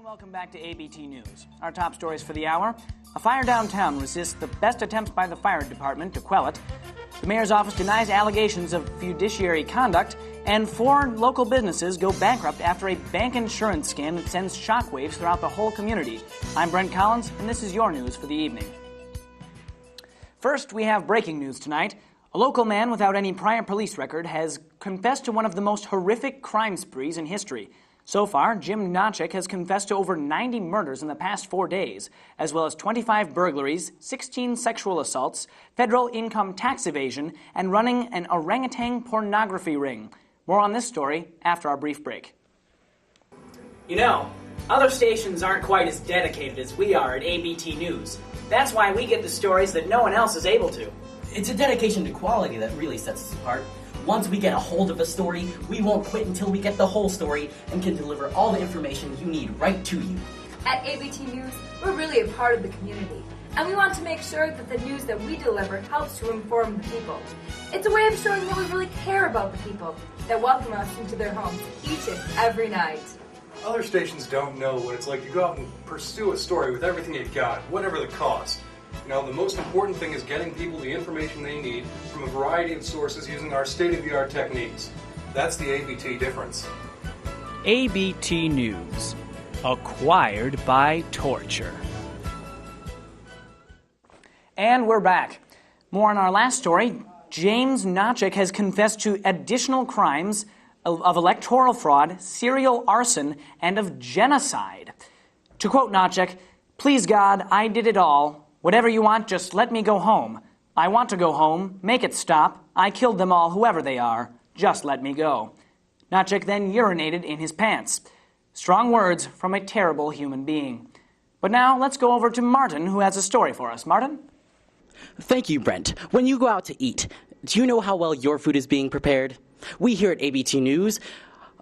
welcome back to ABT News. Our top stories for the hour. A fire downtown resists the best attempts by the fire department to quell it. The mayor's office denies allegations of fiduciary conduct. And 4 local businesses go bankrupt after a bank insurance scam that sends shockwaves throughout the whole community. I'm Brent Collins, and this is your news for the evening. First, we have breaking news tonight. A local man without any prior police record has confessed to one of the most horrific crime sprees in history. So far, Jim Notchick has confessed to over 90 murders in the past 4 days, as well as 25 burglaries, 16 sexual assaults, federal income tax evasion, and running an orangutan pornography ring. More on this story after our brief break. You know, other stations aren't quite as dedicated as we are at ABT News. That's why we get the stories that no one else is able to. It's a dedication to quality that really sets us apart. Once we get a hold of a story, we won't quit until we get the whole story and can deliver all the information you need right to you. At ABT News, we're really a part of the community, and we want to make sure that the news that we deliver helps to inform the people. It's a way of showing that we really care about the people that welcome us into their homes each and every night. Other stations don't know what it's like to go out and pursue a story with everything you got, whatever the cost. You know, the most important thing is getting people the information they need from a variety of sources using our state-of-the-art techniques. That's the ABT difference. ABT News. Acquired by torture. And we're back. More on our last story. James Notchick has confessed to additional crimes of electoral fraud, serial arson, and of genocide. To quote Notchick, "Please God, I did it all. Whatever you want, just let me go home. I want to go home. Make it stop. I killed them all, whoever they are. Just let me go." Notchick then urinated in his pants. Strong words from a terrible human being. But now let's go over to Martin, who has a story for us. Martin? Thank you, Brent. When you go out to eat, do you know how well your food is being prepared? We here at ABT News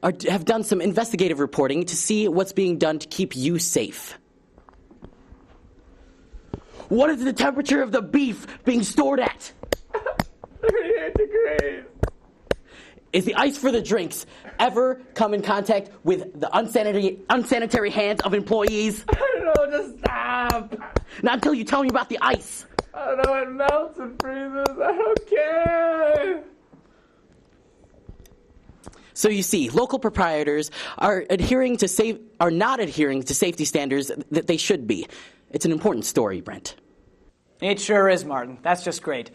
have done some investigative reporting to see what's being done to keep you safe. What is the temperature of the beef being stored at? 38 degrees. Is the ice for the drinks ever come in contact with the unsanitary hands of employees? I don't know, just stop. Not until you tell me about the ice. I don't know, it melts and freezes. I don't care. So you see, local proprietors are not adhering to safety standards that they should be. It's an important story, Brent. It sure is, Martin. That's just great.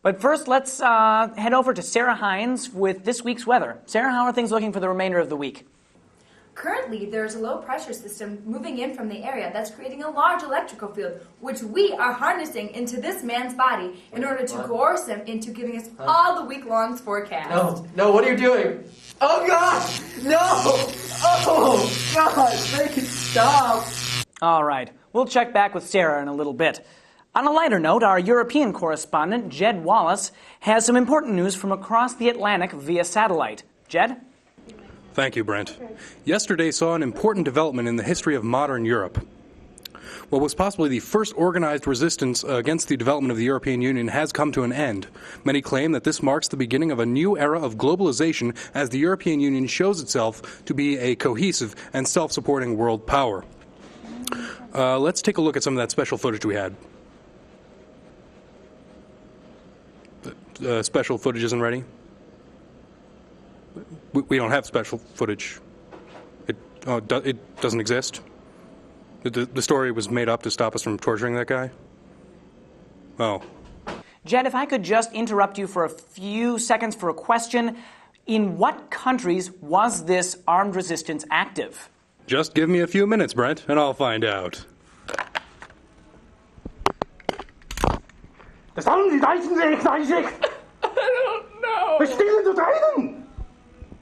But first, let's head over to Sarah Hines with this week's weather. Sarah, how are things looking for the remainder of the week? Currently, there's a low-pressure system moving in from the area that's creating a large electrical field, which we are harnessing into this man's body in order to coerce him into giving us all the week-long's forecast. No, what are you doing? Oh, God! No! Oh, God, make it stop! All right. We'll check back with Sarah in a little bit. On a lighter note, our European correspondent, Jed Wallace, has some important news from across the Atlantic via satellite. Jed? Thank you, Brent. Yesterday saw an important development in the history of modern Europe. What was possibly the first organized resistance against the development of the European Union has come to an end. Many claim that this marks the beginning of a new era of globalization as the European Union shows itself to be a cohesive and self-supporting world power. Let's take a look at some of that special footage we had. Special footage isn't ready? We don't have special footage. It doesn't exist? The story was made up to stop us from torturing that guy? Oh. Jed, if I could just interrupt you for a few seconds for a question. In what countries was this armed resistance active? Just give me a few minutes, Brent, and I'll find out. I don't know.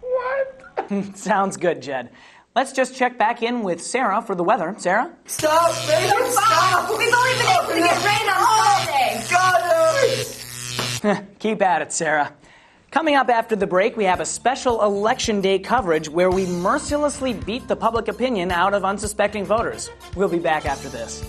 What? Sounds good, Jed. Let's just check back in with Sarah for the weather. Sarah? Stop, baby, stop! We've only been able to get rain on Sunday. God, Keep at it, Sarah. Coming up after the break, we have a special Election Day coverage where we mercilessly beat the public opinion out of unsuspecting voters. We'll be back after this.